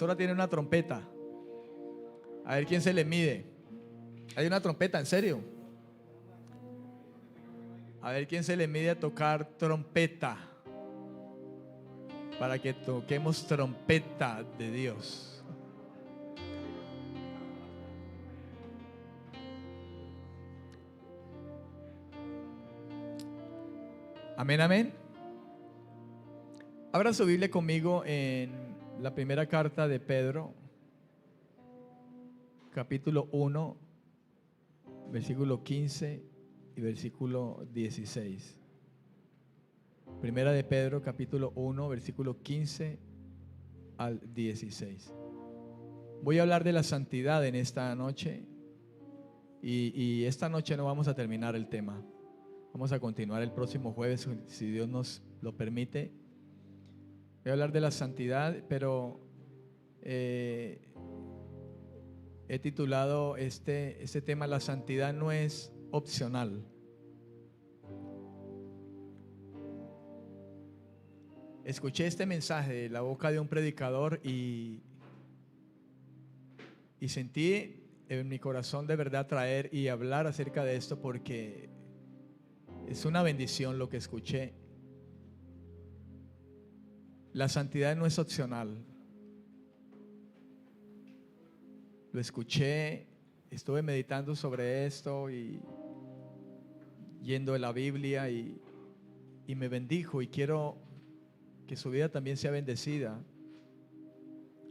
Ahora tiene una trompeta. A ver quién se le mide. Hay una trompeta, ¿en serio? A ver quién se le mide a tocar trompeta. Para que toquemos trompeta de Dios. Amén, amén. Abra su Biblia conmigo en la primera carta de Pedro, capítulo 1, versículo 15 y versículo 16. Primera de Pedro, capítulo 1, versículo 15 al 16. Voy a hablar de la santidad en esta noche y esta noche no vamos a terminar el tema. Vamos a continuar el próximo jueves, si Dios nos lo permite. Voy a hablar de la santidad, pero he titulado este tema: la santidad no es opcional. Escuché este mensaje de la boca de un predicador y sentí en mi corazón de verdad traer y hablar acerca de esto, porque es una bendición lo que escuché. La santidad no es opcional. Lo escuché, estuve meditando sobre esto y yendo a la Biblia y me bendijo, y quiero que su vida también sea bendecida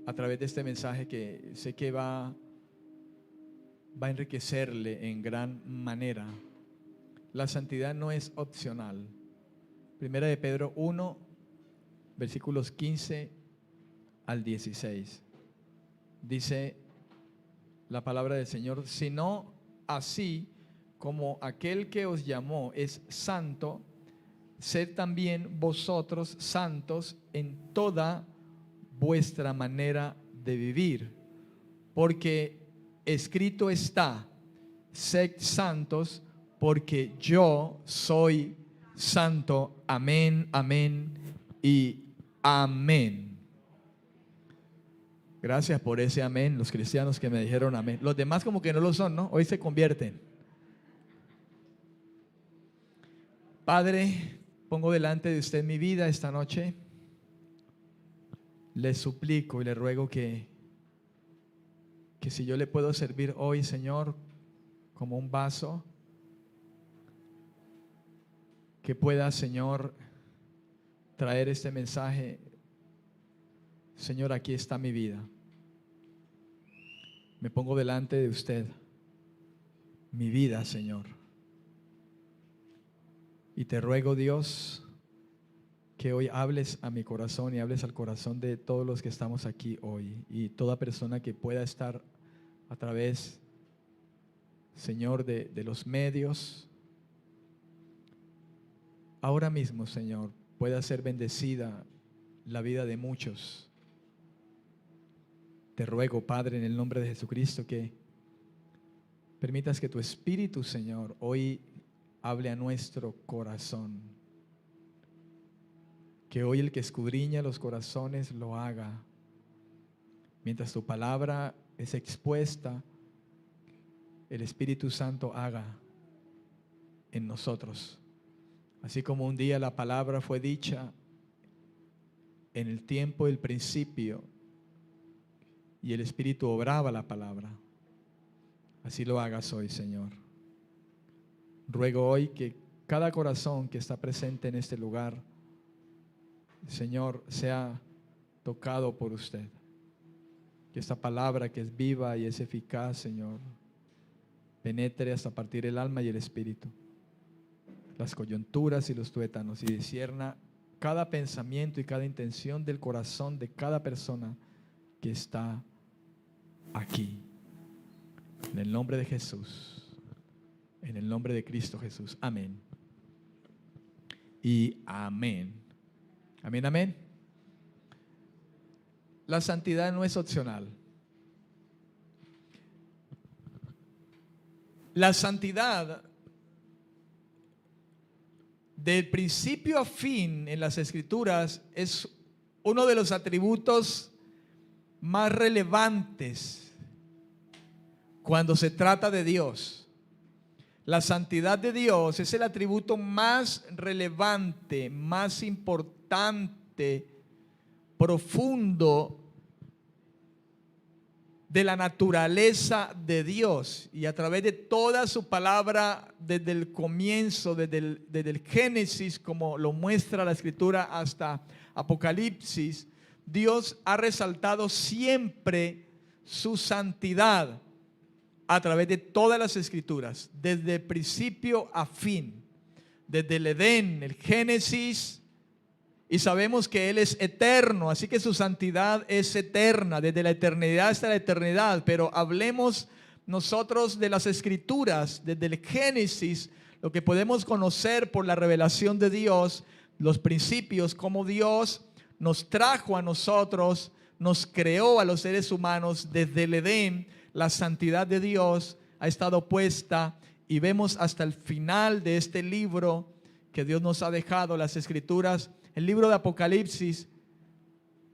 a través de este mensaje que sé que va a enriquecerle en gran manera. La santidad no es opcional. Primera de Pedro 1, versículos 15 al 16. Dice la palabra del Señor: sino así como aquel que os llamó es santo, sed también vosotros santos en toda vuestra manera de vivir, porque escrito está: sed santos, porque yo soy santo. Amén, amén y amén. Gracias por ese amén, los cristianos que me dijeron amén. Los demás como que no lo son, ¿no? Hoy se convierten. Padre, pongo delante de usted mi vida esta noche. Le suplico y le ruego que si yo le puedo servir hoy, Señor, como un vaso, que pueda, Señor, traer este mensaje. Señor, aquí está mi vida. Me pongo delante de usted, mi vida, Señor. Y te ruego, Dios, que hoy hables a mi corazón y hables al corazón de todos los que estamos aquí hoy, y toda persona que pueda estar a través, Señor, de los medios. Ahora mismo, Señor, pueda ser bendecida la vida de muchos. Te ruego, Padre, en el nombre de Jesucristo, que permitas que tu Espíritu, Señor, hoy hable a nuestro corazón. Que hoy el que escudriña los corazones lo haga. Mientras tu palabra es expuesta, el Espíritu Santo haga en nosotros. Así como un día la palabra fue dicha en el tiempo del principio y el Espíritu obraba la palabra, así lo hagas hoy, Señor. Ruego hoy que cada corazón que está presente en este lugar, Señor, sea tocado por usted. Que esta palabra, que es viva y es eficaz, Señor, penetre hasta partir el alma y el espíritu, las coyunturas y los tuétanos, y discierna cada pensamiento y cada intención del corazón de cada persona que está aquí. En el nombre de Jesús, en el nombre de Cristo Jesús. Amén y amén. Amén, amén. La santidad no es opcional. La santidad, del principio a fin en las Escrituras, es uno de los atributos más relevantes cuando se trata de Dios. La santidad de Dios es el atributo más relevante, más importante, profundo de la naturaleza de Dios, y a través de toda su palabra, desde el comienzo, desde el Génesis, como lo muestra la Escritura, hasta Apocalipsis, Dios ha resaltado siempre su santidad a través de todas las Escrituras, desde principio a fin, desde el Edén, el Génesis. Y sabemos que Él es eterno, así que su santidad es eterna, desde la eternidad hasta la eternidad. Pero hablemos nosotros de las Escrituras, desde el Génesis, lo que podemos conocer por la revelación de Dios, los principios, cómo Dios nos trajo a nosotros, nos creó a los seres humanos desde el Edén. La santidad de Dios ha estado puesta, y vemos hasta el final de este libro que Dios nos ha dejado, las Escrituras. El libro de Apocalipsis,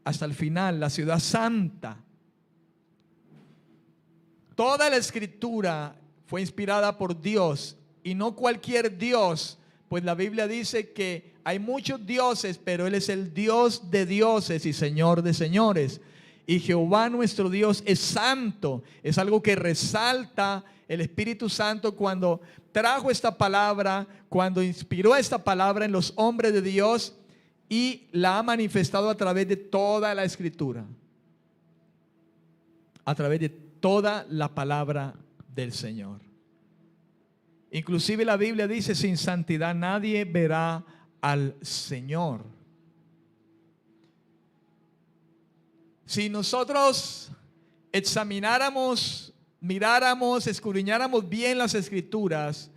hasta el final, la ciudad santa. Toda la Escritura fue inspirada por Dios, y no cualquier Dios, pues la Biblia dice que hay muchos dioses, pero Él es el Dios de dioses y Señor de señores. Y Jehová nuestro Dios es santo. Es algo que resalta el Espíritu Santo cuando trajo esta palabra, cuando inspiró esta palabra en los hombres de Dios, y la ha manifestado a través de toda la Escritura, a través de toda la palabra del Señor. Inclusive la Biblia dice: sin santidad nadie verá al Señor. Si nosotros examináramos, miráramos, escudriñáramos bien las Escrituras,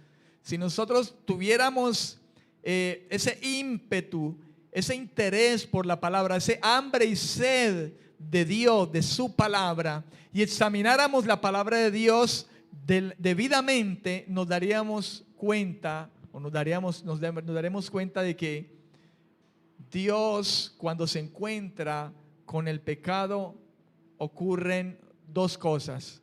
si nosotros tuviéramos ese ímpetu, ese interés por la palabra, ese hambre y sed de Dios, de su palabra, y examináramos la palabra de Dios debidamente, nos daríamos cuenta, o nos daremos cuenta de que Dios, cuando se encuentra con el pecado, ocurren dos cosas.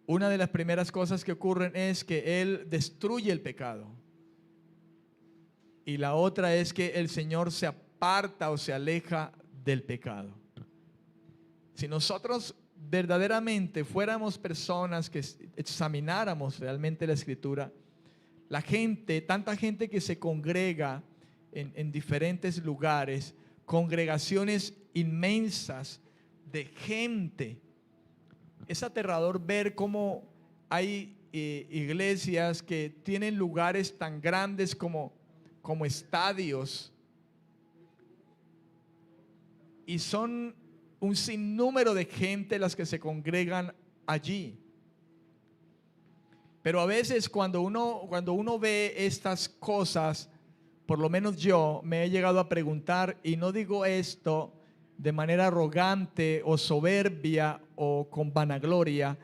Una de las primeras cosas que ocurren es que Él destruye el pecado. Y la otra es que el Señor se aparta o se aleja del pecado. Si nosotros verdaderamente fuéramos personas que examináramos realmente la Escritura, la gente, tanta gente que se congrega en diferentes lugares, congregaciones inmensas de gente, es aterrador ver cómo hay iglesias que tienen lugares tan grandes como estadios, y son un sinnúmero de gente las que se congregan allí. Pero a veces cuando uno ve estas cosas, por lo menos yo me he llegado a preguntar, y no digo esto de manera arrogante o soberbia o con vanagloria,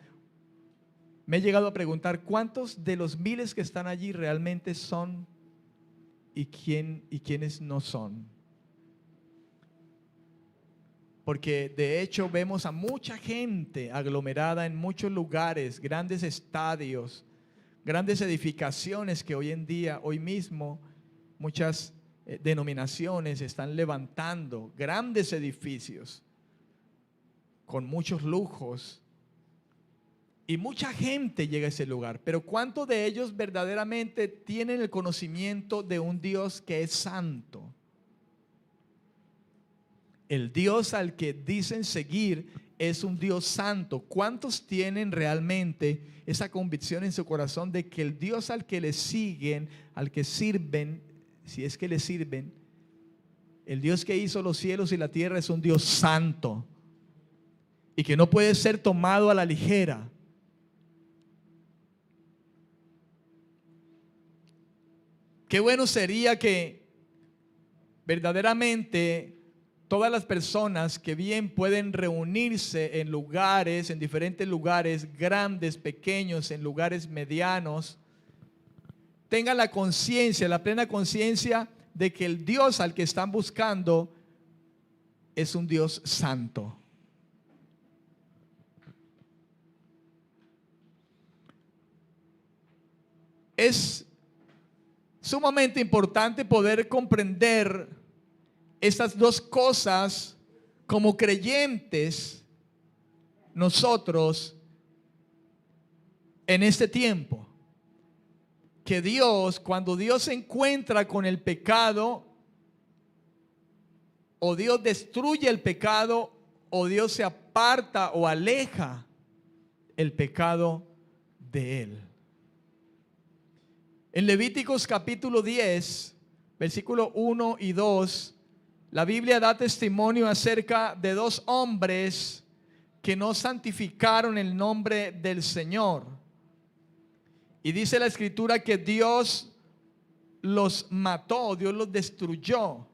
me he llegado a preguntar cuántos de los miles que están allí realmente son y quiénes no son. Porque de hecho vemos a mucha gente aglomerada en muchos lugares, grandes estadios, grandes edificaciones que hoy mismo, muchas denominaciones están levantando grandes edificios con muchos lujos, y mucha gente llega a ese lugar. Pero ¿cuántos de ellos verdaderamente tienen el conocimiento de un Dios que es santo? El Dios al que dicen seguir es un Dios santo. ¿Cuántos tienen realmente esa convicción en su corazón de que el Dios al que le siguen, al que sirven, si es que le sirven, el Dios que hizo los cielos y la tierra, es un Dios santo y que no puede ser tomado a la ligera? Qué bueno sería que verdaderamente todas las personas que bien pueden reunirse en lugares, en diferentes lugares, grandes, pequeños, en lugares medianos, tengan la conciencia, la plena conciencia de que el Dios al que están buscando es un Dios santo. Es sumamente importante poder comprender estas dos cosas como creyentes nosotros en este tiempo. Que Dios, cuando Dios se encuentra con el pecado, o Dios destruye el pecado, o Dios se aparta o aleja el pecado de él. En Levíticos capítulo 10, versículo 1 y 2, la Biblia da testimonio acerca de dos hombres que no santificaron el nombre del Señor. Y dice la escritura que Dios los mató, Dios los destruyó.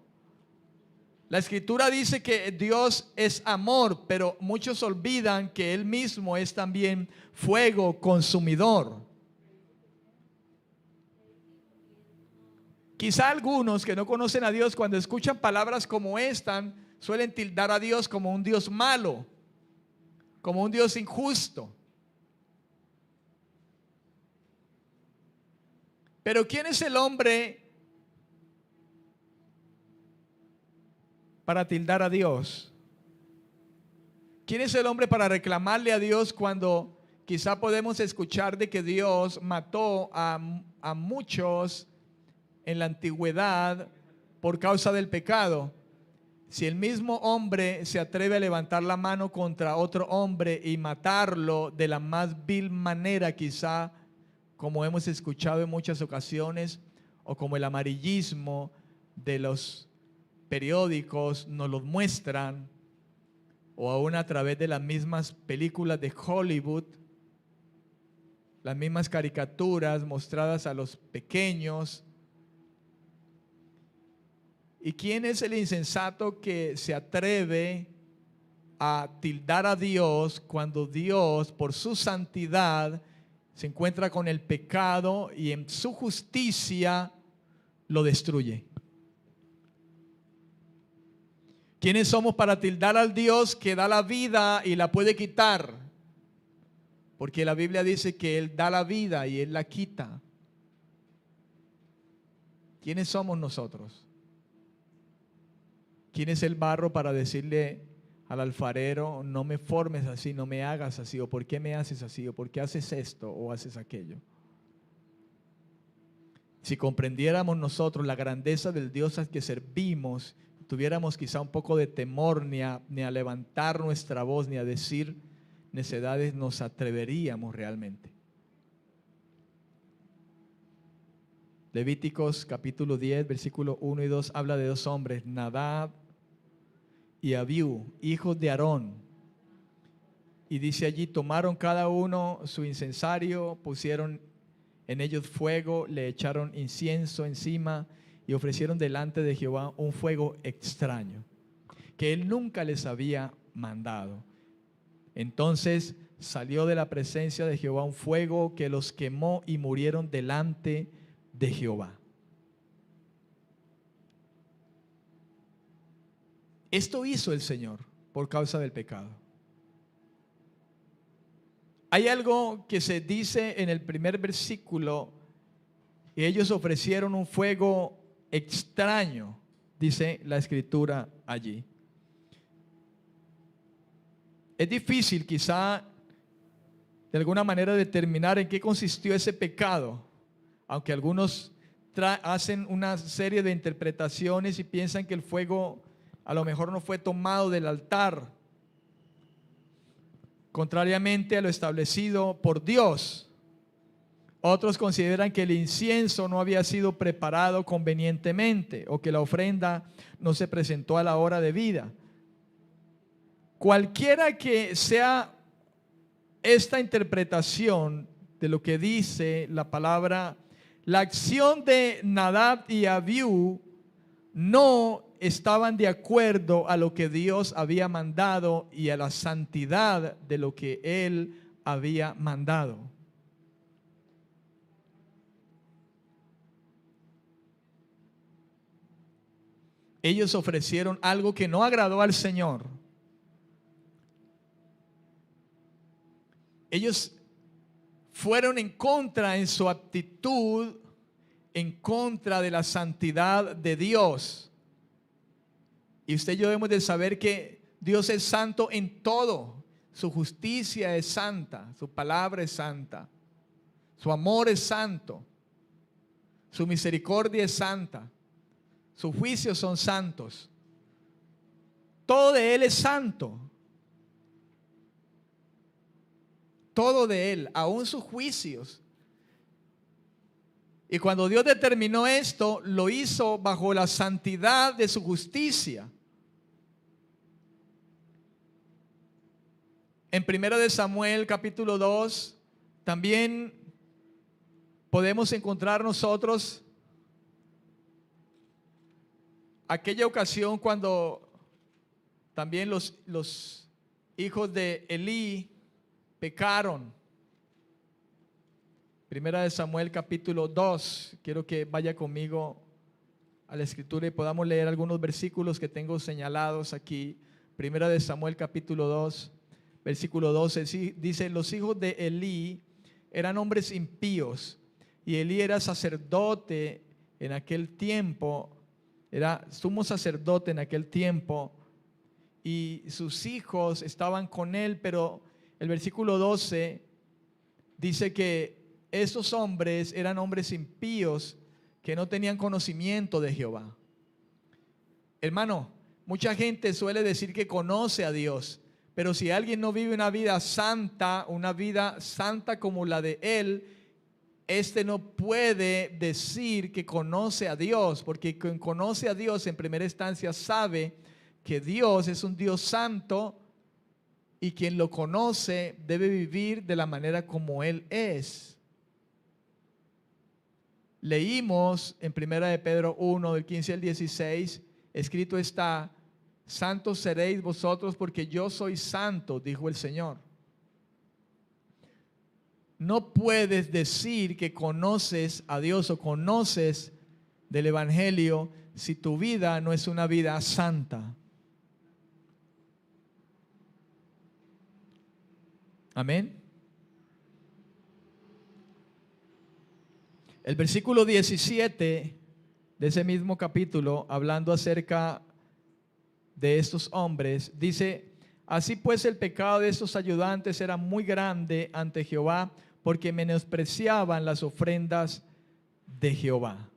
La escritura dice que Dios es amor, pero muchos olvidan que Él mismo es también fuego consumidor. Quizá algunos que no conocen a Dios, cuando escuchan palabras como esta, suelen tildar a Dios como un Dios malo, como un Dios injusto. Pero ¿quién es el hombre para tildar a Dios? ¿Quién es el hombre para reclamarle a Dios cuando quizá podemos escuchar de que Dios mató a muchos en la antigüedad por causa del pecado? Si el mismo hombre se atreve a levantar la mano contra otro hombre y matarlo de la más vil manera, quizá como hemos escuchado en muchas ocasiones, o como el amarillismo de los periódicos nos los muestran, o aún a través de las mismas películas de Hollywood, las mismas caricaturas mostradas a los pequeños. ¿Y quién es el insensato que se atreve a tildar a Dios cuando Dios, por su santidad, se encuentra con el pecado y en su justicia lo destruye? ¿Quiénes somos para tildar al Dios que da la vida y la puede quitar? Porque la Biblia dice que Él da la vida y Él la quita. ¿Quiénes somos nosotros? ¿Quién es el barro para decirle al alfarero, no me formes así, no me hagas así, o por qué me haces así, o por qué haces esto o haces aquello? Si comprendiéramos nosotros la grandeza del Dios al que servimos, tuviéramos quizá un poco de temor ni a levantar nuestra voz, ni a decir necedades, nos atreveríamos realmente. Levíticos capítulo 10, versículo 1 y 2 habla de dos hombres, Nadab y Abiú, hijos de Aarón. Y dice allí, tomaron cada uno su incensario, pusieron en ellos fuego, le echaron incienso encima y ofrecieron delante de Jehová un fuego extraño, que él nunca les había mandado. Entonces salió de la presencia de Jehová un fuego que los quemó y murieron delante de Jehová. Esto hizo el Señor por causa del pecado. Hay algo que se dice en el primer versículo, y ellos ofrecieron un fuego extraño, dice la escritura allí. Es difícil quizá de alguna manera determinar en qué consistió ese pecado, aunque algunos hacen una serie de interpretaciones y piensan que el fuego a lo mejor no fue tomado del altar, contrariamente a lo establecido por Dios. Otros consideran que el incienso no había sido preparado convenientemente o que la ofrenda no se presentó a la hora debida. Cualquiera que sea esta interpretación de lo que dice la palabra, la acción de Nadab y Abiú no estaban de acuerdo a lo que Dios había mandado y a la santidad de lo que Él había mandado. ellos ofrecieron algo que no agradó al Señor. Ellos fueron en contra en su actitud, en contra de la santidad de Dios. Y usted y yo debemos de saber que Dios es santo en todo. Su justicia es santa, su palabra es santa, su amor es santo, su misericordia es santa, sus juicios son santos. Todo de Él es santo. Todo de Él, aún sus juicios. Y cuando Dios determinó esto, lo hizo bajo la santidad de su justicia. En 1 de Samuel capítulo 2 también podemos encontrar nosotros aquella ocasión cuando también los hijos de Elí pecaron. 1 de Samuel capítulo 2. Quiero que vaya conmigo a la escritura y podamos leer algunos versículos que tengo señalados aquí. 1 de Samuel capítulo 2. Versículo 12 dice: los hijos de Elí eran hombres impíos, y Elí era sacerdote en aquel tiempo, era sumo sacerdote en aquel tiempo, y sus hijos estaban con él. Pero el versículo 12 dice que estos hombres eran hombres impíos que no tenían conocimiento de Jehová. Hermano, mucha gente suele decir que conoce a Dios, pero si alguien no vive una vida santa como la de él, este no puede decir que conoce a Dios, porque quien conoce a Dios en primera instancia sabe que Dios es un Dios santo, y quien lo conoce debe vivir de la manera como Él es. Leímos en 1 de Pedro 1, del 15 al 16, escrito está: santos seréis vosotros porque yo soy santo, dijo el Señor. No puedes decir que conoces a Dios o conoces del Evangelio si tu vida no es una vida santa. Amén. El versículo 17 de ese mismo capítulo, hablando acerca de estos hombres, dice: así pues el pecado de estos ayudantes era muy grande ante Jehová, porque menospreciaban las ofrendas de Jehová.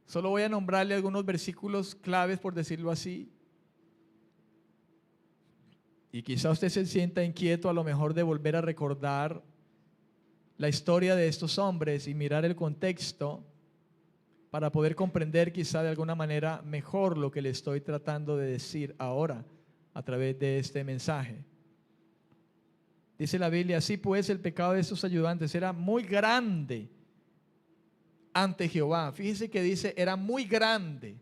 Solo voy a nombrarle algunos versículos claves, por decirlo así, y quizá usted se sienta inquieto a lo mejor de volver a recordar la historia de estos hombres y mirar el contexto para poder comprender quizá de alguna manera mejor lo que le estoy tratando de decir ahora a través de este mensaje. Dice la Biblia: así pues el pecado de estos ayudantes era muy grande ante Jehová. Fíjese que dice era muy grande.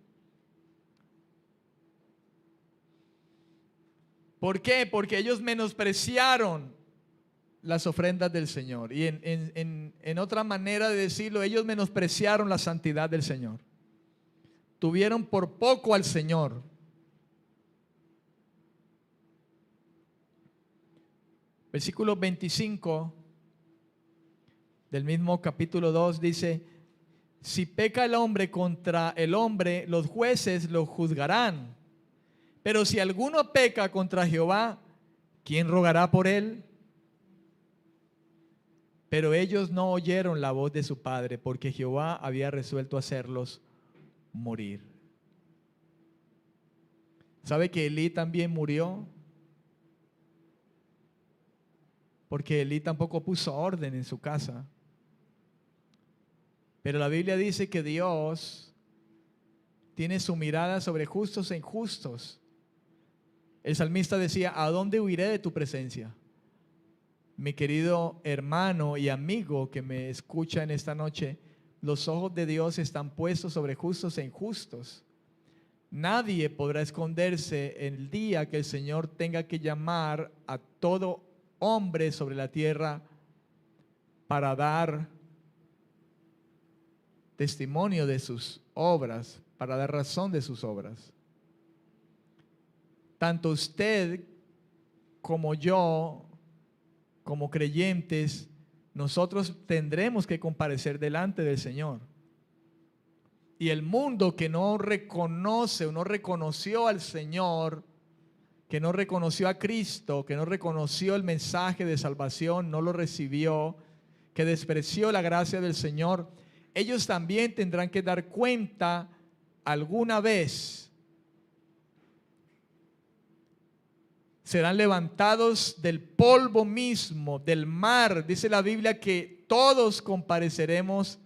¿Por qué? Porque ellos menospreciaron las ofrendas del Señor. Y en otra manera de decirlo, ellos menospreciaron la santidad del Señor. Tuvieron por poco al Señor. Versículo 25 del mismo capítulo 2 dice: si peca el hombre contra el hombre, los jueces lo juzgarán. Pero si alguno peca contra Jehová, ¿quién rogará por él? Pero ellos no oyeron la voz de su padre, porque Jehová había resuelto hacerlos morir. ¿Sabe que Elí también murió? Porque Elí tampoco puso orden en su casa. Pero la Biblia dice que Dios tiene su mirada sobre justos e injustos. El salmista decía: ¿a dónde huiré de tu presencia? Mi querido hermano y amigo que me escucha en esta noche, los ojos de Dios están puestos sobre justos e injustos. Nadie podrá esconderse el día que el Señor tenga que llamar a todo hombre sobre la tierra para dar testimonio de sus obras, para dar razón de sus obras. Tanto usted como yo, como creyentes, nosotros tendremos que comparecer delante del Señor. Y el mundo que no reconoce o no reconoció al Señor, que no reconoció a Cristo, que no reconoció el mensaje de salvación, no lo recibió, que despreció la gracia del Señor, ellos también tendrán que dar cuenta alguna vez. Serán levantados del polvo mismo, del mar. Dice la Biblia que todos compareceremos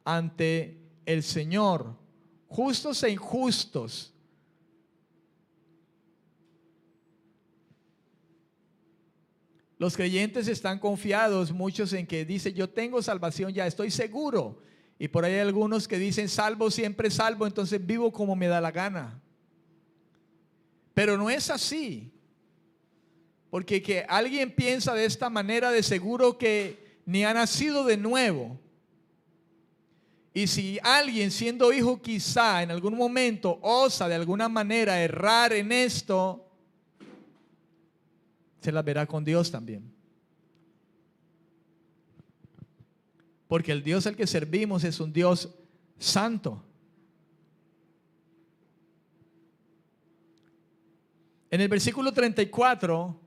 ante el Señor, justos e injustos. Los creyentes están confiados, muchos en que dicen, yo tengo salvación ya, estoy seguro. Y por ahí hay algunos que dicen, salvo, siempre salvo, entonces vivo como me da la gana. Pero no es así. Porque que alguien piensa de esta manera, de seguro que ni ha nacido de nuevo. Y si alguien siendo hijo quizá en algún momento osa de alguna manera errar en esto, se la verá con Dios también. Porque el Dios al que servimos es un Dios santo. En el versículo 34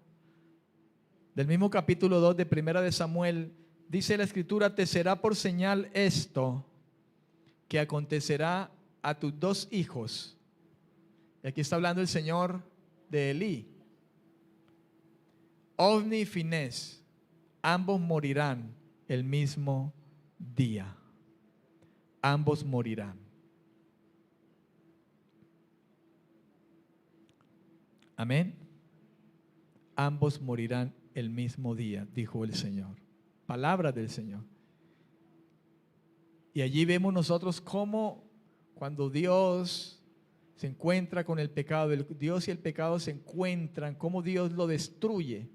del mismo capítulo 2 de Primera de Samuel, dice la Escritura, te será por señal esto, que acontecerá a tus dos hijos. Y aquí está hablando el Señor de Elí. Ofni y Finés, ambos morirán el mismo día. Ambos morirán. Amén. Ambos morirán el mismo día, dijo el Señor. Palabra del Señor. Y allí vemos nosotros cómo cuando Dios se encuentra con el pecado, Dios y el pecado se encuentran, cómo Dios lo destruye.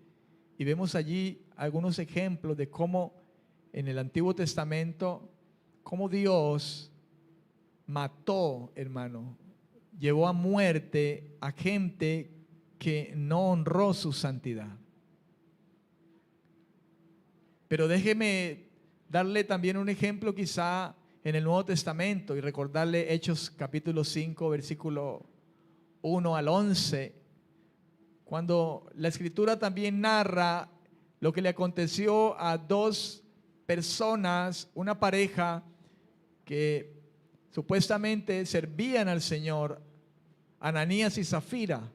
Y vemos allí algunos ejemplos de cómo en el Antiguo Testamento, cómo Dios mató, hermano, llevó a muerte a gente que no honró su santidad. Pero déjeme darle también un ejemplo quizá en el Nuevo Testamento y recordarle Hechos capítulo 5, versículo 1 al 11, cuando la Escritura también narra lo que le aconteció a dos personas, una pareja que supuestamente servían al Señor, Ananías y Zafira,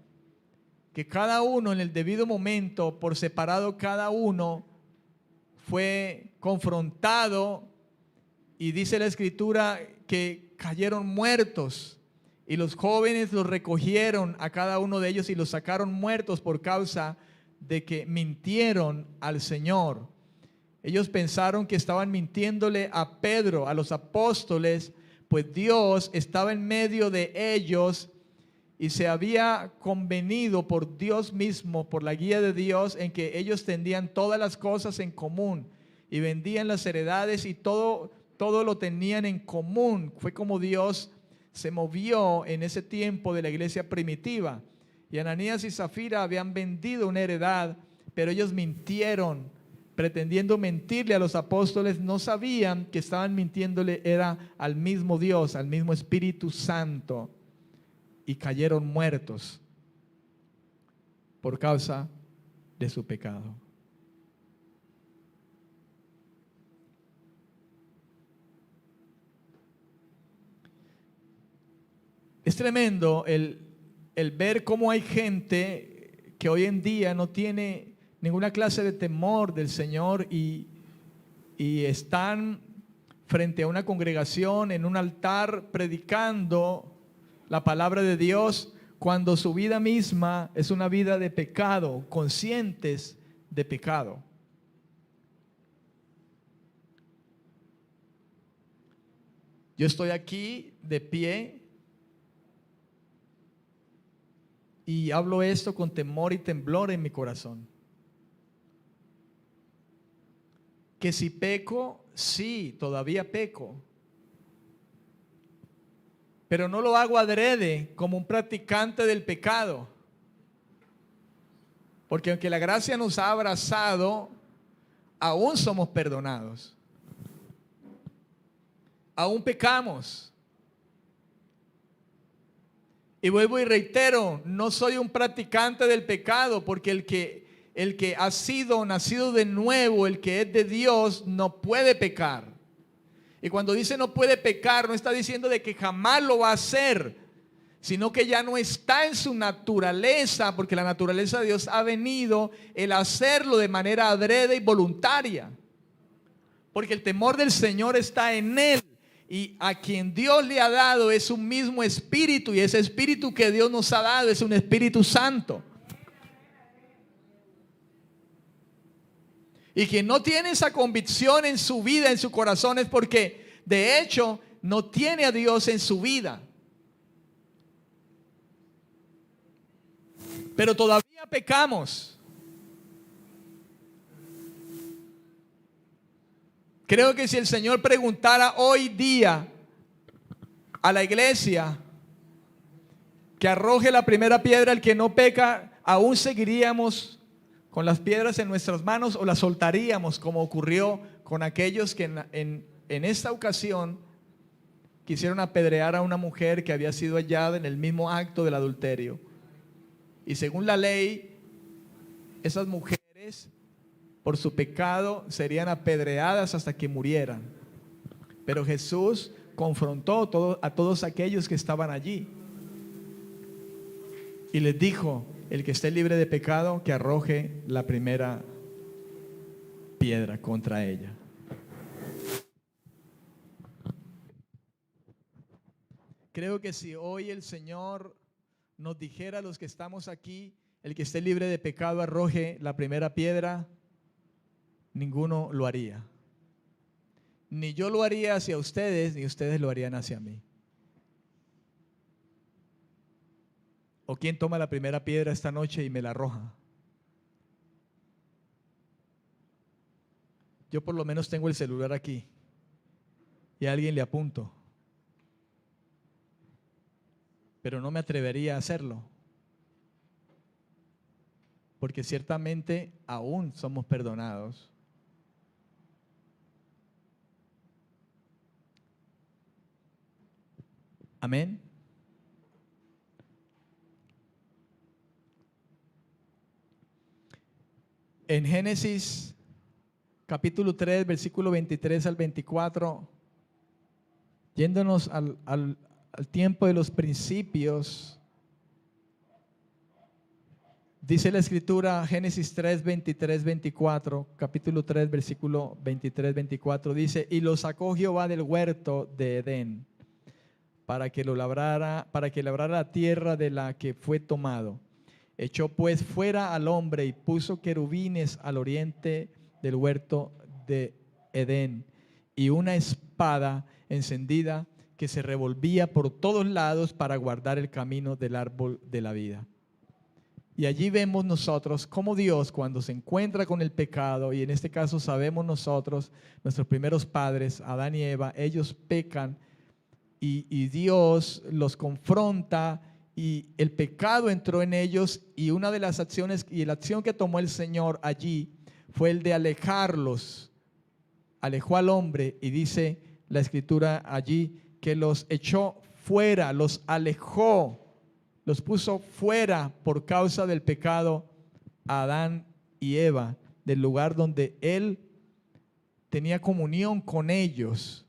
que cada uno en el debido momento, por separado cada uno, fue confrontado y dice la Escritura que cayeron muertos y los jóvenes los recogieron a cada uno de ellos y los sacaron muertos por causa de que mintieron al Señor. Ellos pensaron que estaban mintiéndole a Pedro, a los apóstoles, pues Dios estaba en medio de ellos y se había convenido por Dios mismo, por la guía de Dios, en que ellos tendrían todas las cosas en común y vendían las heredades y todo lo tenían en común. Fue como Dios se movió en ese tiempo de la iglesia primitiva. Y Ananías y Zafira habían vendido una heredad, pero ellos mintieron, pretendiendo mentirle a los apóstoles. No sabían que estaban mintiéndole era al mismo Dios, al mismo Espíritu Santo. Y cayeron muertos por causa de su pecado. Es tremendo el ver cómo hay gente que hoy en día no tiene ninguna clase de temor del Señor y están frente a una congregación, en un altar, predicando la palabra de Dios, cuando su vida misma es una vida de pecado, conscientes de pecado. Yo estoy aquí de pie y hablo esto con temor y temblor en mi corazón. Que si peco, sí, todavía peco. pero no lo hago adrede como un practicante del pecado. Porque aunque la gracia nos ha abrazado, aún somos perdonados. Aún pecamos. Y vuelvo y reitero, no soy un practicante del pecado, porque el que ha sido nacido de nuevo, el que es de Dios, no puede pecar. Y cuando dice no puede pecar, no está diciendo de que jamás lo va a hacer, sino que ya no está en su naturaleza, porque la naturaleza de Dios ha venido el hacerlo de manera adrede y voluntaria. Porque el temor del Señor está en él. Y a quien Dios le ha dado es un mismo espíritu, y ese espíritu que Dios nos ha dado es un Espíritu Santo. Y quien no tiene esa convicción en su vida, en su corazón, es porque de hecho no tiene a Dios en su vida. Pero todavía pecamos. Creo que si el Señor preguntara hoy día a la iglesia que arroje la primera piedra el que no peca, aún seguiríamos con las piedras en nuestras manos o las soltaríamos, como ocurrió con aquellos que en esta ocasión quisieron apedrear a una mujer que había sido hallada en el mismo acto del adulterio. Y según la ley, esas mujeres por su pecado serían apedreadas hasta que murieran. Pero Jesús confrontó a todos aquellos que estaban allí y les dijo: el que esté libre de pecado, que arroje la primera piedra contra ella. Creo que si hoy el Señor nos dijera a los que estamos aquí: el que esté libre de pecado, arroje la primera piedra, ninguno lo haría. Ni yo lo haría hacia ustedes, ni ustedes lo harían hacia mí. ¿O quién toma la primera piedra esta noche y me la arroja? Yo por lo menos tengo el celular aquí y a alguien le apunto, pero no me atrevería a hacerlo, porque ciertamente aún somos perdonados. Amén. En Génesis capítulo 3, versículo 23 al 24, yéndonos al tiempo de los principios, dice la escritura, Génesis 3, 23, 24, capítulo 3, versículo 23, 24, dice: y lo sacó Jehová del huerto de Edén, para que labrara la tierra de la que fue tomado. Echó pues fuera al hombre y puso querubines al oriente del huerto de Edén, y una espada encendida que se revolvía por todos lados para guardar el camino del árbol de la vida. Y allí vemos nosotros cómo Dios, cuando se encuentra con el pecado, y en este caso sabemos nosotros, nuestros primeros padres, Adán y Eva, ellos pecan, y Dios los confronta, y el pecado entró en ellos, y una de las acciones y la acción que tomó el Señor allí fue el de alejarlos. Alejó al hombre, y dice la escritura allí que los echó fuera, los alejó, los puso fuera por causa del pecado a Adán y Eva, del lugar donde Él tenía comunión con ellos.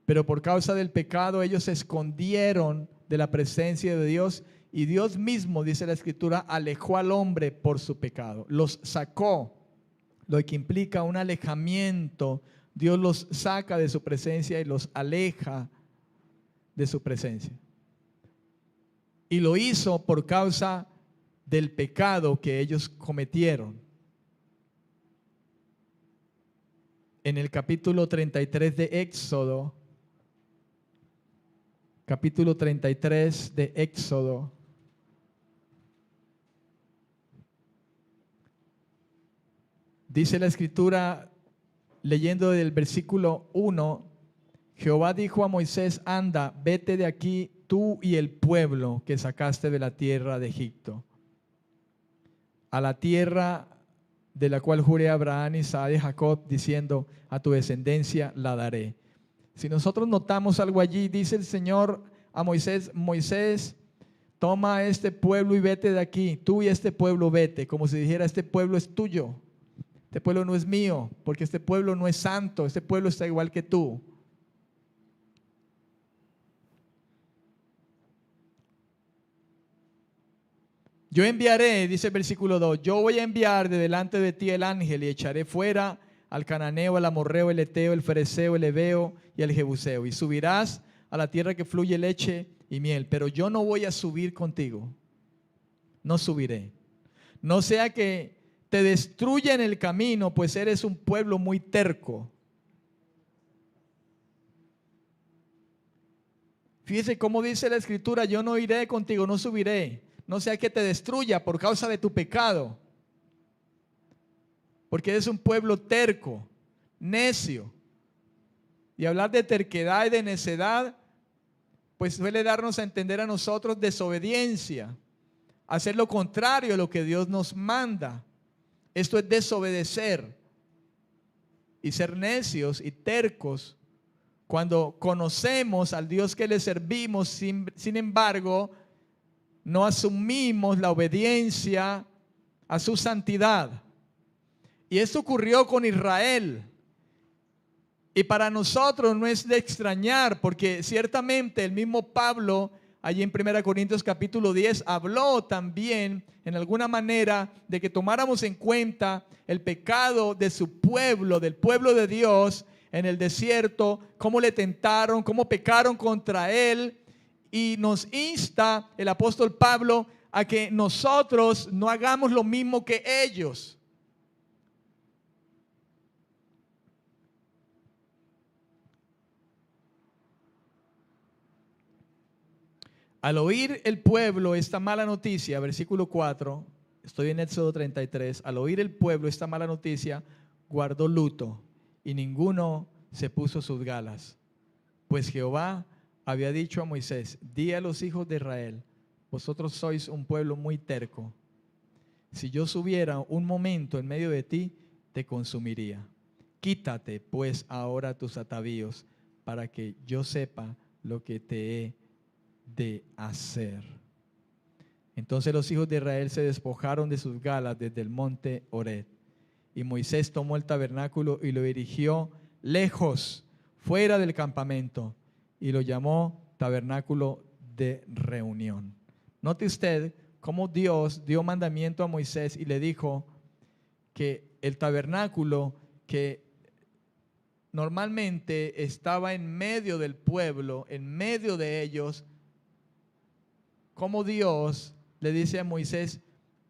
Pero por causa del pecado ellos se escondieron de la presencia de Dios, y Dios mismo, dice la escritura, alejó al hombre por su pecado. Los sacó, lo que implica un alejamiento. Dios los saca de su presencia y los aleja de su presencia. Y lo hizo por causa del pecado que ellos cometieron. En el capítulo 33 de Éxodo, capítulo 33 de Éxodo, dice la escritura, leyendo del versículo 1, Jehová dijo a Moisés: anda, vete de aquí tú y el pueblo que sacaste de la tierra de Egipto, a la tierra de la cual juré a Abraham, Isaac y Jacob, diciendo: a tu descendencia la daré. Si nosotros notamos algo allí, dice el Señor a Moisés: Moisés, toma a este pueblo y vete de aquí, tú y este pueblo vete, como si dijera: este pueblo es tuyo, este pueblo no es mío, porque este pueblo no es santo, este pueblo está igual que tú. Yo enviaré, dice el versículo 2, yo voy a enviar de delante de ti el ángel y echaré fuera al cananeo, al amorreo, el eteo, el fereceo, el heveo y el jebuseo, y subirás a la tierra que fluye leche y miel, pero yo no voy a subir contigo, no subiré, no sea que te destruya en el camino, pues eres un pueblo muy terco. Fíjese cómo dice la escritura: yo no iré contigo, no subiré, no sea que te destruya por causa de tu pecado, porque eres un pueblo terco, necio. Y hablar de terquedad y de necedad, pues suele darnos a entender a nosotros desobediencia, hacer lo contrario a lo que Dios nos manda. Esto es desobedecer y ser necios y tercos cuando conocemos al Dios que le servimos. Sin embargo, no asumimos la obediencia a su santidad. Y esto ocurrió con Israel. Y para nosotros no es de extrañar, porque ciertamente el mismo Pablo, allí en 1 Corintios capítulo 10, habló también en alguna manera de que tomáramos en cuenta el pecado de su pueblo, del pueblo de Dios en el desierto, cómo le tentaron, cómo pecaron contra él. Y nos insta el apóstol Pablo a que nosotros no hagamos lo mismo que ellos. Al oír el pueblo esta mala noticia, versículo 4, estoy en Éxodo 33, al oír el pueblo esta mala noticia, guardó luto y ninguno se puso sus galas. Pues Jehová había dicho a Moisés: di a los hijos de Israel: vosotros sois un pueblo muy terco. Si yo subiera un momento en medio de ti, te consumiría. Quítate pues ahora tus atavíos, para que yo sepa lo que te he de hacer. Entonces los hijos de Israel se despojaron de sus galas desde el monte Horeb. Y Moisés tomó el tabernáculo y lo dirigió lejos, fuera del campamento, y lo llamó tabernáculo de reunión. Note usted cómo Dios dio mandamiento a Moisés y le dijo que el tabernáculo, que normalmente estaba en medio del pueblo, en medio de ellos, como Dios le dice a Moisés: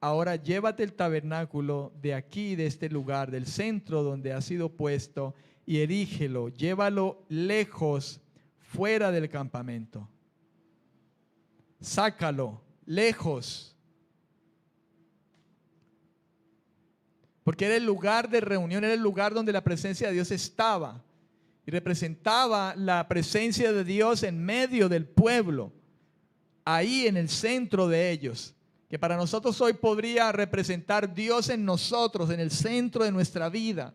ahora llévate el tabernáculo de aquí, de este lugar, del centro donde ha sido puesto, y erígelo, llévalo lejos, fuera del campamento. Sácalo lejos. Porque era el lugar de reunión, era el lugar donde la presencia de Dios estaba. Y representaba la presencia de Dios en medio del pueblo, ahí en el centro de ellos, que para nosotros hoy podría representar Dios en nosotros, en el centro de nuestra vida.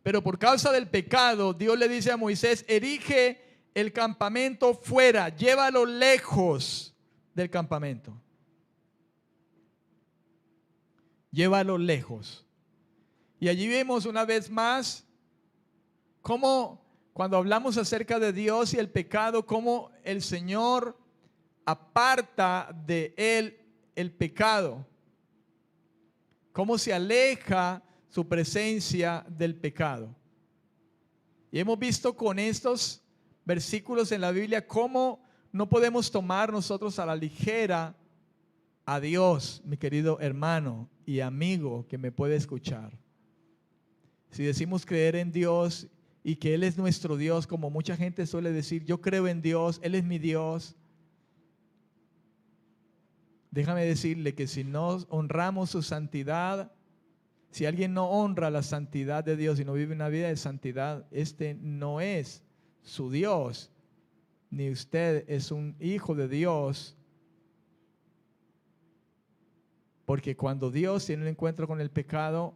Pero por causa del pecado, Dios le dice a Moisés: erige el campamento fuera, llévalo lejos del campamento. Llévalo lejos. Y allí vemos una vez más cómo, cuando hablamos acerca de Dios y el pecado, cómo el Señor aparta de él el pecado, cómo se aleja su presencia del pecado. Y hemos visto con estos versículos en la Biblia cómo no podemos tomar nosotros a la ligera a Dios, mi querido hermano y amigo que me puede escuchar. Si decimos creer en Dios y que Él es nuestro Dios, como mucha gente suele decir: yo creo en Dios, Él es mi Dios. Déjame decirle que si no honramos su santidad, Si alguien no honra la santidad de Dios y no vive una vida de santidad, este no es su Dios, ni usted es un hijo de Dios. Porque cuando Dios tiene un encuentro con el pecado,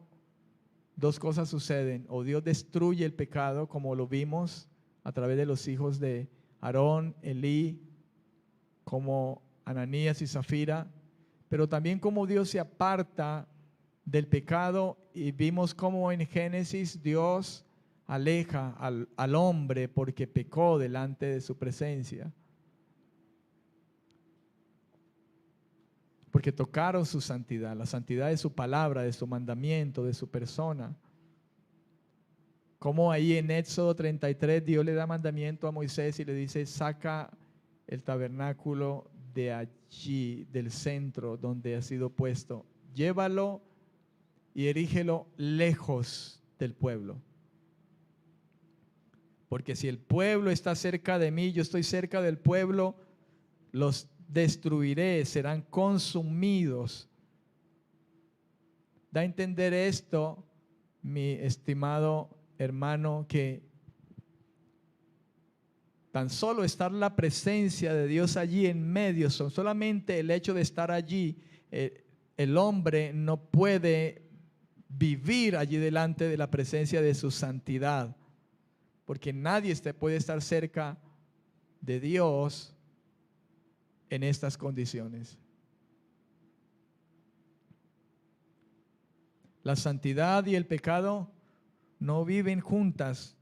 dos cosas suceden: o Dios destruye el pecado, como lo vimos a través de los hijos de Aarón, Elí, como Ananías y Zafira, pero también como Dios se aparta del pecado, y vimos cómo en Génesis Dios aleja al hombre porque pecó delante de su presencia, porque tocaron su santidad, la santidad de su palabra, de su mandamiento, de su persona. Como ahí en Éxodo 33 Dios le da mandamiento a Moisés y le dice: saca el tabernáculo de allí, del centro donde ha sido puesto, llévalo y erígelo lejos del pueblo. Porque si el pueblo está cerca de mí, yo estoy cerca del pueblo, los destruiré, serán consumidos. Da a entender esto, mi estimado hermano, que tan solo estar la presencia de Dios allí en medio, solamente el hecho de estar allí, el hombre no puede vivir allí delante de la presencia de su santidad, porque nadie puede estar cerca de Dios en estas condiciones. La santidad y el pecado no viven juntas,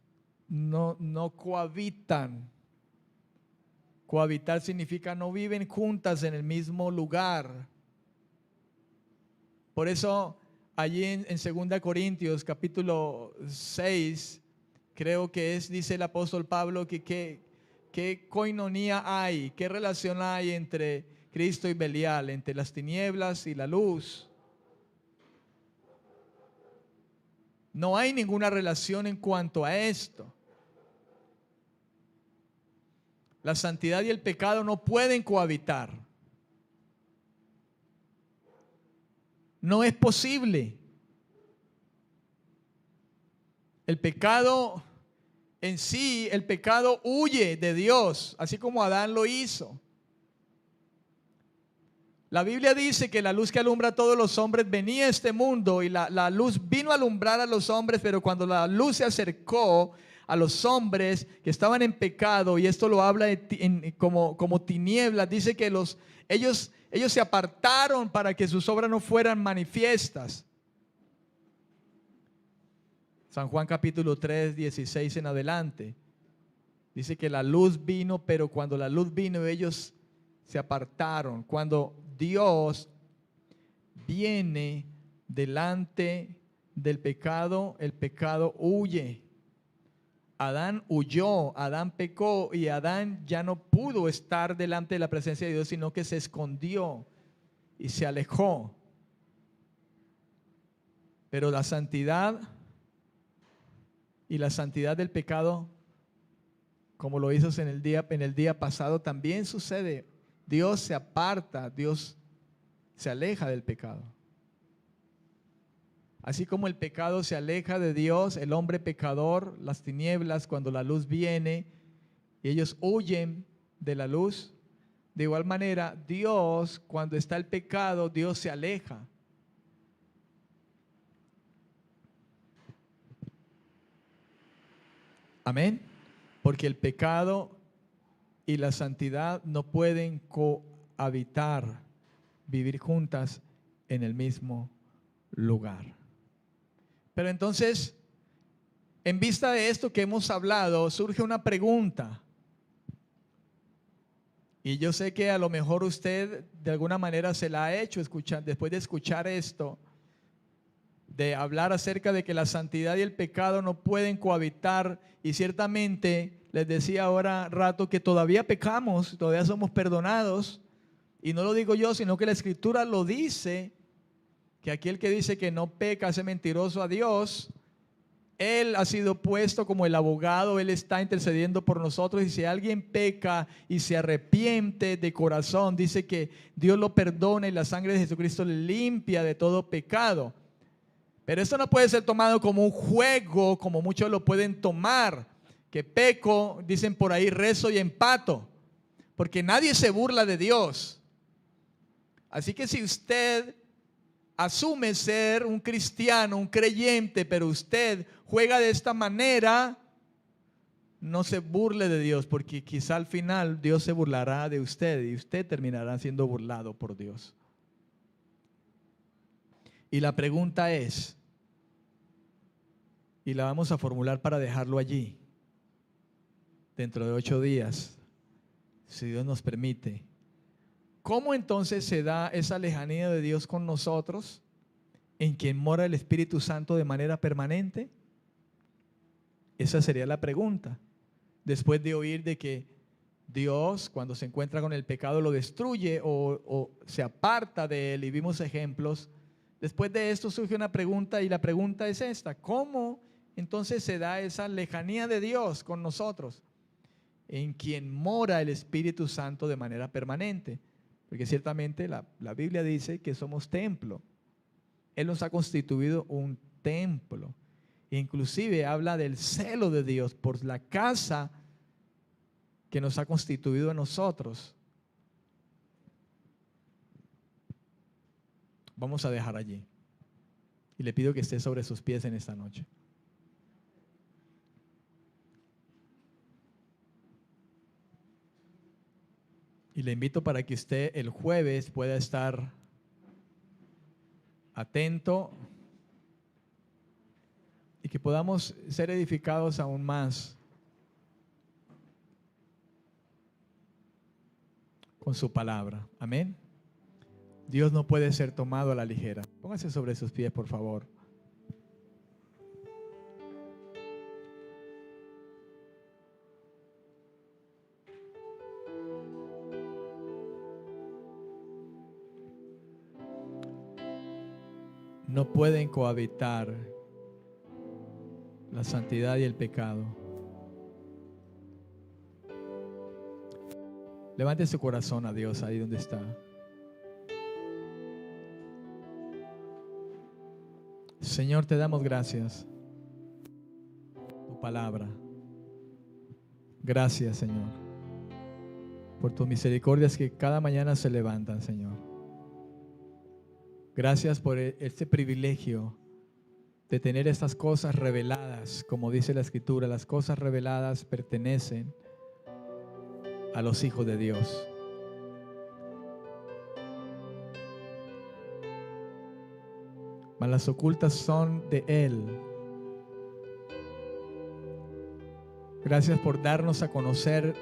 no cohabitan. Cohabitar significa no viven juntas en el mismo lugar. Por eso allí en 2 Corintios capítulo 6, creo que dice el apóstol Pablo que qué coinonía hay, qué relación hay entre Cristo y Belial, entre las tinieblas y la luz. No hay ninguna relación en cuanto a esto. La santidad y el pecado no pueden cohabitar. No es posible. El pecado en sí, el pecado huye de Dios, así como Adán lo hizo. La Biblia dice que la luz que alumbra a todos los hombres venía a este mundo, y la luz vino a alumbrar a los hombres, pero cuando la luz se acercó a los hombres que estaban en pecado, y esto lo habla como tinieblas, dice que ellos se apartaron para que sus obras no fueran manifiestas. San Juan capítulo 3, 16 en adelante. Dice que la luz vino, pero cuando la luz vino ellos se apartaron. Cuando Dios viene delante del pecado, el pecado huye. Adán huyó, Adán pecó, y Adán ya no pudo estar delante de la presencia de Dios, sino que se escondió y se alejó. Pero la santidad y la santidad del pecado, como lo hizo en el día pasado, también sucede. Dios se aparta, Dios se aleja del pecado. Así como el pecado se aleja de Dios, el hombre pecador, las tinieblas, cuando la luz viene y ellos huyen de la luz, de igual manera Dios, cuando está el pecado, Dios se aleja. Amén. Porque el pecado y la santidad no pueden cohabitar, vivir juntas en el mismo lugar. Pero entonces, en vista de esto que hemos hablado, surge una pregunta. Y yo sé que a lo mejor usted de alguna manera se la ha hecho después de escuchar esto, de hablar acerca de que la santidad y el pecado no pueden cohabitar. Y ciertamente les decía ahora rato que todavía pecamos, todavía somos perdonados. Y no lo digo yo, sino que la Escritura lo dice, que aquel que dice que no peca hace mentiroso a Dios. Él ha sido puesto como el abogado, Él está intercediendo por nosotros, y si alguien peca y se arrepiente de corazón, dice que Dios lo perdona y la sangre de Jesucristo le limpia de todo pecado. Pero esto no puede ser tomado como un juego, como muchos lo pueden tomar. Que peco, dicen por ahí, rezo y empato. Porque nadie se burla de Dios. Así que si usted asume ser un cristiano, un creyente, pero usted juega de esta manera, no se burle de Dios, porque quizá al final Dios se burlará de usted y usted terminará siendo burlado por Dios. Y la pregunta es, y la vamos a formular para dejarlo allí, dentro de 8 días, si Dios nos permite. ¿Cómo entonces se da esa lejanía de Dios con nosotros, en quien mora el Espíritu Santo de manera permanente? Esa sería la pregunta. Después de oír de que Dios, cuando se encuentra con el pecado, lo destruye o se aparta de él, y vimos ejemplos. Después de esto surge una pregunta, y la pregunta es esta: ¿cómo entonces se da esa lejanía de Dios con nosotros, en quien mora el Espíritu Santo de manera permanente? Porque ciertamente la Biblia dice que somos templo. Él nos ha constituido un templo. Inclusive habla del celo de Dios por la casa que nos ha constituido a nosotros. Vamos a dejar allí. Y le pido que esté sobre sus pies en esta noche. Y le invito para que usted el jueves pueda estar atento y que podamos ser edificados aún más con su palabra. Amén. Dios no puede ser tomado a la ligera. Póngase sobre sus pies, por favor. No pueden cohabitar la santidad y el pecado. Levante su corazón a Dios ahí donde está. Señor, te damos gracias por tu palabra. Gracias, Señor, por tus misericordias que cada mañana se levantan, Señor. Gracias por este privilegio de tener estas cosas reveladas. Como dice la Escritura, las cosas reveladas pertenecen a los hijos de Dios. Mas las ocultas son de Él. Gracias por darnos a conocer,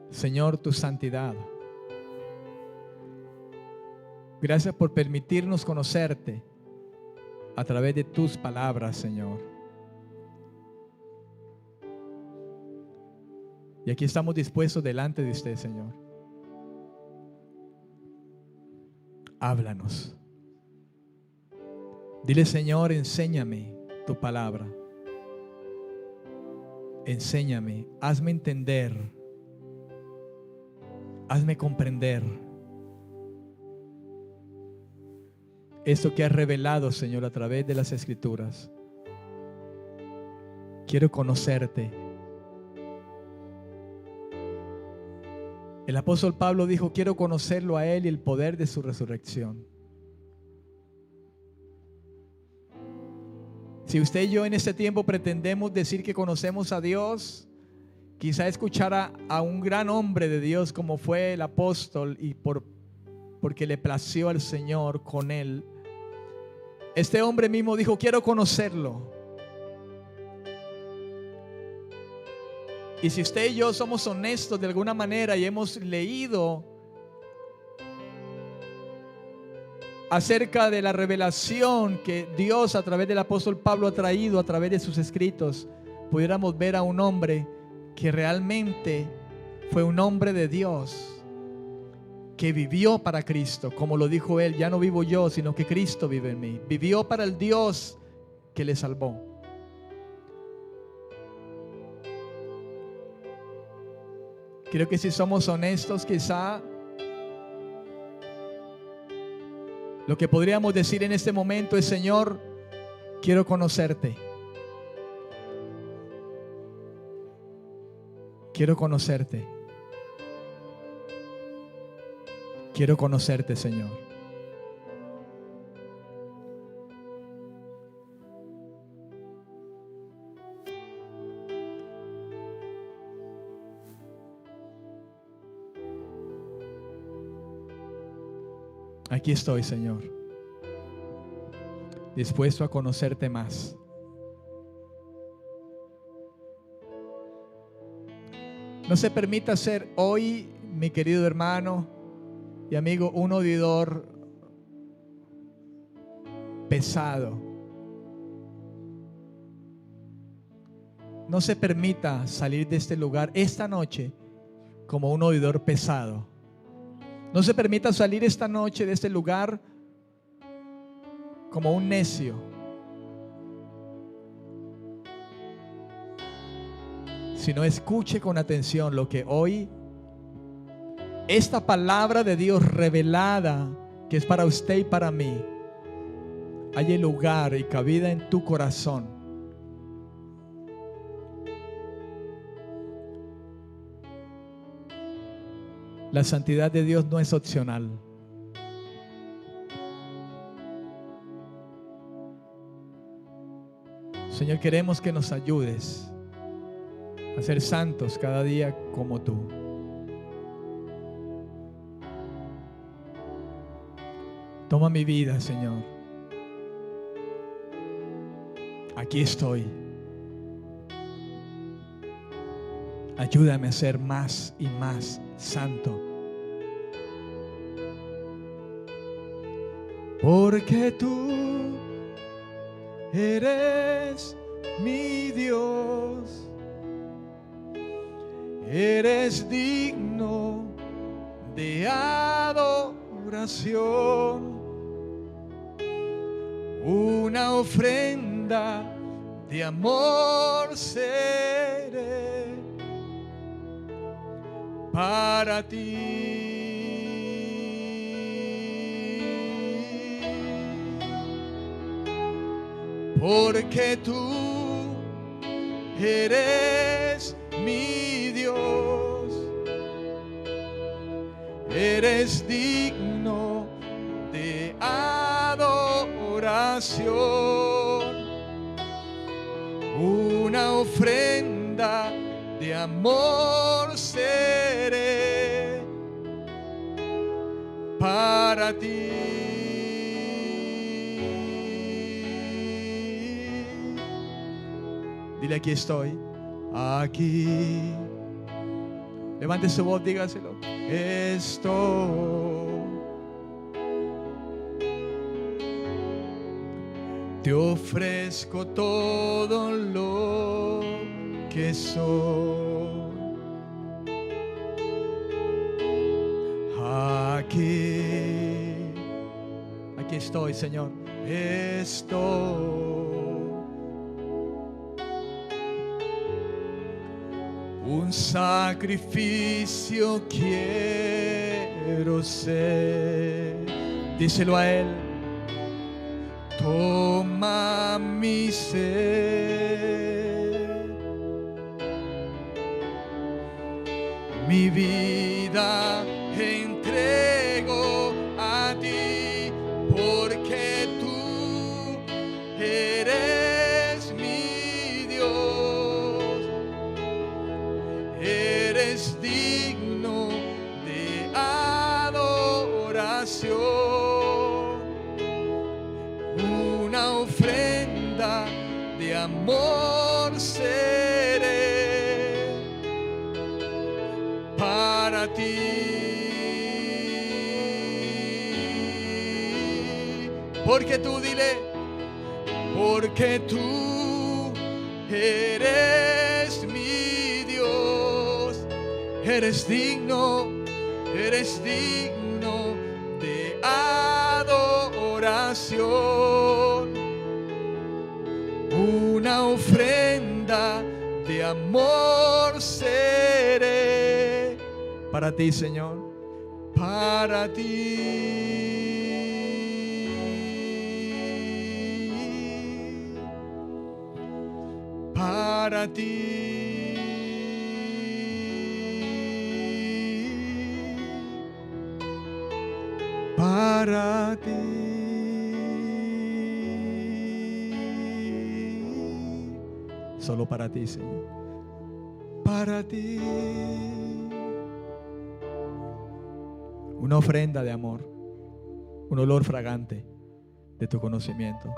Señor, tu santidad. Gracias por permitirnos conocerte a través de tus palabras, Señor. Y aquí estamos dispuestos delante de usted, Señor. Háblanos. Dile, Señor, enséñame tu palabra. Enséñame, hazme entender, hazme comprender esto que has revelado, Señor, a través de las Escrituras. Quiero conocerte. El apóstol Pablo dijo: quiero conocerlo a Él y el poder de su resurrección. Si usted y yo en este tiempo pretendemos decir que conocemos a Dios, quizá escuchar a un gran hombre de Dios como fue el apóstol, y porque le plació al Señor con él, este hombre mismo dijo: quiero conocerlo. Y si usted y yo somos honestos de alguna manera y hemos leído acerca de la revelación que Dios a través del apóstol Pablo ha traído a través de sus escritos, pudiéramos ver a un hombre que realmente fue un hombre de Dios, que vivió para Cristo, como lo dijo él: ya no vivo yo, sino que Cristo vive en mí. Vivió para el Dios que le salvó. Creo que si somos honestos, quizá Lo que podríamos decir en este momento es: Señor, quiero conocerte. Quiero conocerte. Quiero conocerte, Señor. Aquí estoy, Señor, dispuesto a conocerte más. No se permita ser hoy, mi querido hermano y amigo, un oidor pesado. No se permita salir de este lugar esta noche como un oidor pesado. No se permita salir esta noche de este lugar como un necio. Sino escuche con atención lo que hoy, esta palabra de Dios revelada, que es para usted y para mí, haya lugar y cabida en tu corazón. La santidad de Dios no es opcional. Señor, queremos que nos ayudes a ser santos cada día como tú. Toma mi vida, Señor. Aquí estoy. Ayúdame a ser más y más santo. Porque tú eres mi Dios. Eres digno de adoración. Una ofrenda de amor seré para ti. Porque tú eres mi Dios. Eres digno de adoración. Una ofrenda de amor seré para ti. Dile: aquí estoy. Aquí. Levante su voz, dígaselo. Estoy. Te ofrezco todo lo que soy. Aquí estoy, Señor. Estoy. Un sacrificio quiero ser. Díselo a Él. Toma mi ser, mi vida entrego a ti, porque tú eres mi Dios. Eres digno de adoración. Una ofrenda de amor seré para ti. Porque tú, dile, porque tú eres mi Dios. Eres digno de adoración. Una ofrenda de amor seré para ti, Señor, para ti. para ti. Para ti. Solo para ti, Señor. Para ti. Una ofrenda de amor, un olor fragante de tu conocimiento.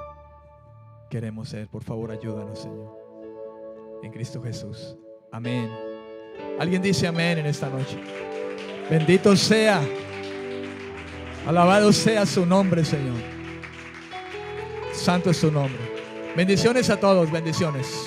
Queremos ser, por favor, ayúdanos, Señor. En Cristo Jesús. Amén. Alguien dice amén en esta noche. Bendito sea. Alabado sea su nombre, Señor. Santo es su nombre. Bendiciones a todos, bendiciones.